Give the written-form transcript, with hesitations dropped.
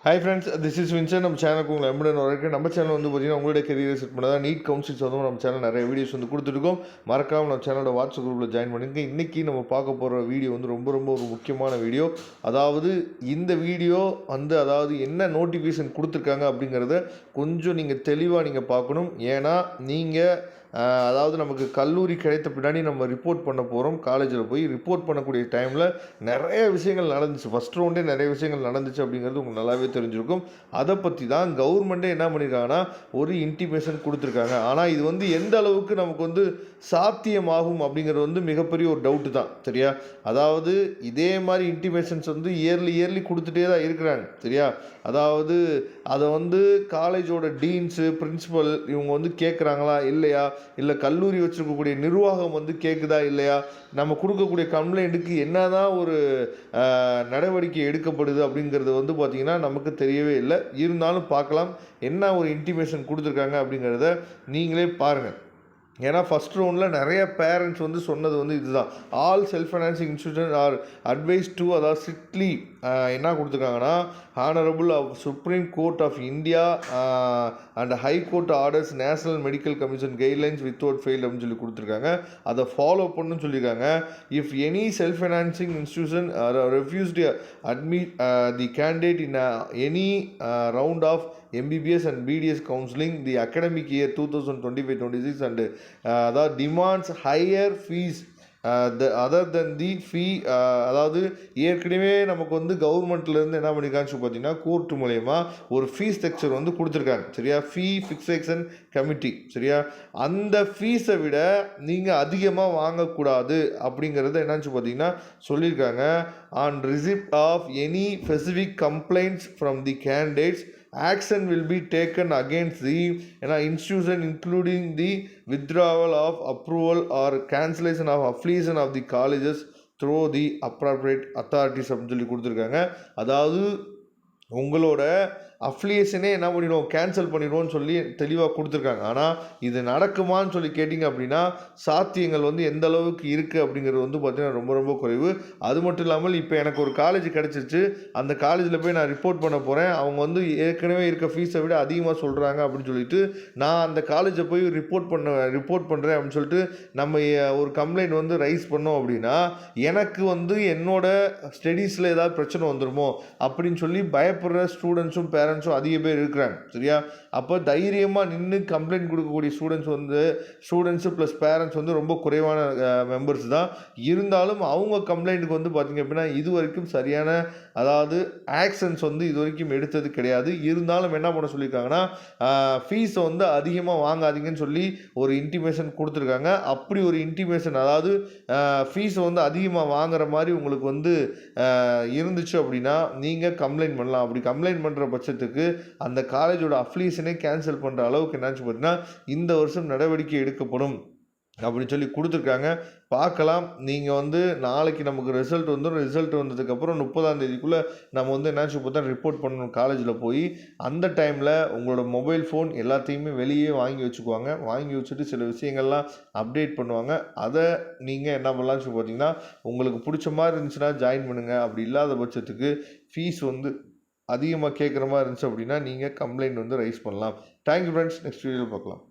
Hi friends, this is Vinson. நம்ம சேனலுக்கு உங்களை எம்புடன் வரக்கு. நம்ம சேனல் வந்து பார்த்தீங்கன்னா உங்களுடைய கெரியரை செட் பண்ணால் நீட் கவுன்சில்ஸ் வந்து நம்ம சேனல் நிறைய வீடியோஸ் வந்து கொடுத்துருக்கோம். மறக்காமல் நம்ம சேனலோட வாட்ஸ்அப் குரூப்பில் ஜாயின் பண்ணிங்க. இன்றைக்கி நம்ம பார்க்க போகிற வீடியோ வந்து ரொம்ப ஒரு முக்கியமான வீடியோ. அதாவது இந்த வீடியோ வந்து என்ன நோட்டிஃபிகேஷன் கொடுத்துருக்காங்க அப்படிங்கிறத கொஞ்சம் நீங்கள் தெளிவாக நீங்கள் பார்க்கணும். ஏன்னா நீங்கள் நமக்கு கல்லூரி கிடைத்த பின்னாடி நம்ம ரிப்போர்ட் பண்ண போகிறோம். காலேஜில் போய் ரிப்போர்ட் பண்ணக்கூடிய டைமில் நிறைய விஷயங்கள் நடந்துச்சு. ஃபஸ்ட் ரவுண்டே நிறைய விஷயங்கள் நடந்துச்சு அப்படிங்கிறது உங்களுக்கு நல்லாவே தெரிஞ்சிருக்கும். அதை பற்றி தான் கவர்மெண்ட்டே என்ன பண்ணியிருக்காங்கன்னா ஒரு இன்டிமேஷன் கொடுத்துருக்காங்க. ஆனால் இது வந்து எந்த அளவுக்கு நமக்கு வந்து சாத்தியமாகும் அப்படிங்கிறது வந்து மிகப்பெரிய ஒரு டவுட்டு தான். சரியா? அதாவது இதே மாதிரி இன்டிமேஷன்ஸ் வந்து இயர்லி கொடுத்துட்டே தான் இருக்கிறாங்க. சரியா? அதாவது அதை வந்து காலேஜோட டீன்ஸு, பிரின்சிபல் இவங்க வந்து கேட்குறாங்களா இல்லையா, இல்லை கல்லூரி வச்சுருக்கக்கூடிய நிர்வாகம் வந்து கேட்குதா இல்லையா, நம்ம கொடுக்கக்கூடிய கம்ப்ளைண்ட்டுக்கு என்ன தான் ஒரு நடவடிக்கை எடுக்கப்படுது அப்படிங்கிறது வந்து பார்த்திங்கன்னா நமக்கு தெரியவே இல்லை. இருந்தாலும் பார்க்கலாம் என்ன ஒரு இன்டிமேஷன் கொடுத்துருக்காங்க அப்படிங்கிறத நீங்களே பாருங்கள். ஏன்னா ஃபஸ்ட் ரவுண்டில் நிறைய பேரண்ட்ஸ் வந்து சொன்னது வந்து இதுதான். All self financing institution are advised to, அதாவது ஸ்ட்ரிக்ட்லி என்ன கொடுத்துருக்காங்கன்னா, honourable of supreme court of India and high court orders national medical commission guidelines without fail அப்படின்னு சொல்லி கொடுத்துருக்காங்க. அதை ஃபாலோ பண்ணுன்னு சொல்லியிருக்காங்க. If any self financing institution refused admit the candidate in any round of MBBS and BDS counseling the academic year 2025-26 and that demands higher fees other than the fee. அதாவது ஏற்கனவே நமக்கு வந்து கவர்மெண்ட்லேருந்து என்ன பண்ணியிருக்கான்னு பார்த்தீங்கன்னா கோர்ட்டு மூலயமா ஒரு ஃபீஸ் ஸ்ட்ரக்சர் வந்து கொடுத்துருக்காங்க. சரியா? ஃபீ ஃபிக்ஸேஷன் கமிட்டி. சரியா? அந்த ஃபீஸை விட நீங்கள் அதிகமாக வாங்கக்கூடாது அப்படிங்கிறத என்னாச்சு பார்த்தீங்கன்னா சொல்லியிருக்காங்க. On receipt of any specific complaints from the candidates action will be taken against the institution, including the withdrawal of approval or cancellation of affiliation of the colleges through the appropriate authorities அப்படின்னு சொல்லி கொடுத்துருக்காங்க. அதாவது உங்களோட அஃப்லியேஷனே என்ன பண்ணிடுவோம், cancel பண்ணிடுவோம்னு சொல்லி தெளிவாக கொடுத்துருக்காங்க. ஆனால் இது நடக்குமான்னு சொல்லி கேட்டிங்க அப்படின்னா சாத்தியங்கள் வந்து எந்த அளவுக்கு இருக்குது அப்படிங்கிறது வந்து பார்த்திங்கன்னா ரொம்ப குறைவு. அது மட்டும் இல்லாமல் இப்போ எனக்கு ஒரு காலேஜ் கிடச்சிச்சு, அந்த காலேஜில் போய் நான் ரிப்போர்ட் பண்ண போகிறேன். அவங்க வந்து ஏற்கனவே இருக்க ஃபீஸை விட அதிகமாக சொல்கிறாங்க அப்படின்னு சொல்லிட்டு நான் அந்த காலேஜை போய் ரிப்போர்ட் பண்ணுறேன் அப்படின்னு சொல்லிட்டு நம்ம ஒரு கம்ப்ளைண்ட் வந்து ரைஸ் பண்ணோம் அப்படின்னா எனக்கு வந்து என்னோட ஸ்டடீஸில் ஏதாவது பிரச்சனை வந்துடுமோ அப்படின்னு சொல்லி பயப்படுற ஸ்டூடெண்ட்ஸும் பேரண்ட்ஸும் அதிக பேர் இருக்கிறாங்க. சரியா? அப்போ தைரியமாக நின்று கம்ப்ளைண்ட் கொடுக்கக்கூடிய ஸ்டூடெண்ட்ஸு ப்ளஸ் பேரண்ட்ஸ் வந்து ரொம்ப குறைவான மெம்பர்ஸ் தான். இருந்தாலும் அவங்க கம்ப்ளைண்ட்டுக்கு வந்து பார்த்திங்க அப்படின்னா இது வரைக்கும் சரியான ஆக்ஷன்ஸ் வந்து இது வரைக்கும் எடுத்தது கிடையாது. இருந்தாலும் என்ன பண்ண சொல்லியிருக்காங்கன்னா ஃபீஸை வந்து அதிகமாக வாங்காதீங்கன்னு சொல்லி ஒரு இன்டிமேஷன் கொடுத்துருக்காங்க. அப்படி ஒரு இன்டிமேஷன், அதாவது ஃபீஸை வந்து அதிகமாக வாங்குற மாதிரி உங்களுக்கு வந்து இருந்துச்சு அப்படின்னா நீங்கள் கம்ப்ளைண்ட் பண்ணலாம். அப்படி கம்ப்ளைண்ட் பண்ணுற பட்சத்துக்கு அந்த காலேஜோட அஃபிலியேஷனே கேன்சல் பண்ணுற அளவுக்கு என்னாச்சு பார்த்தீங்கன்னா இந்த வருஷம் நடவடிக்கை எடுக்கப்படும் அப்படின்னு சொல்லி கொடுத்துருக்காங்க. பார்க்கலாம். நீங்கள் வந்து நாளைக்கு நமக்கு ரிசல்ட் வந்ததுக்கப்புறம் 30ஆம் தேதிக்குள்ளே நம்ம வந்து என்னாச்சு பார்த்தா ரிப்போர்ட் பண்ணணும் காலேஜில் போய். அந்த டைமில் உங்களோட மொபைல் ஃபோன் எல்லாத்தையுமே வெளியே வாங்கி வச்சுக்குவாங்க. வாங்கி வச்சுட்டு சில விஷயங்கள்லாம் அப்டேட் பண்ணுவாங்க. அதை நீங்கள் என்ன பண்ணலாம்னு சொல்லி பார்த்தீங்கன்னா உங்களுக்கு பிடிச்ச மாதிரி இருந்துச்சுன்னா ஜாயின் பண்ணுங்கள். அப்படி இல்லாத பட்சத்துக்கு ஃபீஸ் வந்து அதிகமாக கேட்குற மாதிரி இருந்துச்சு அப்படின்னா நீங்கள் கம்ப்ளைண்ட் வந்து ரைஸ் பண்ணலாம். Thank you friends. நெக்ஸ்ட் வீடியோவில் பார்க்கலாம்.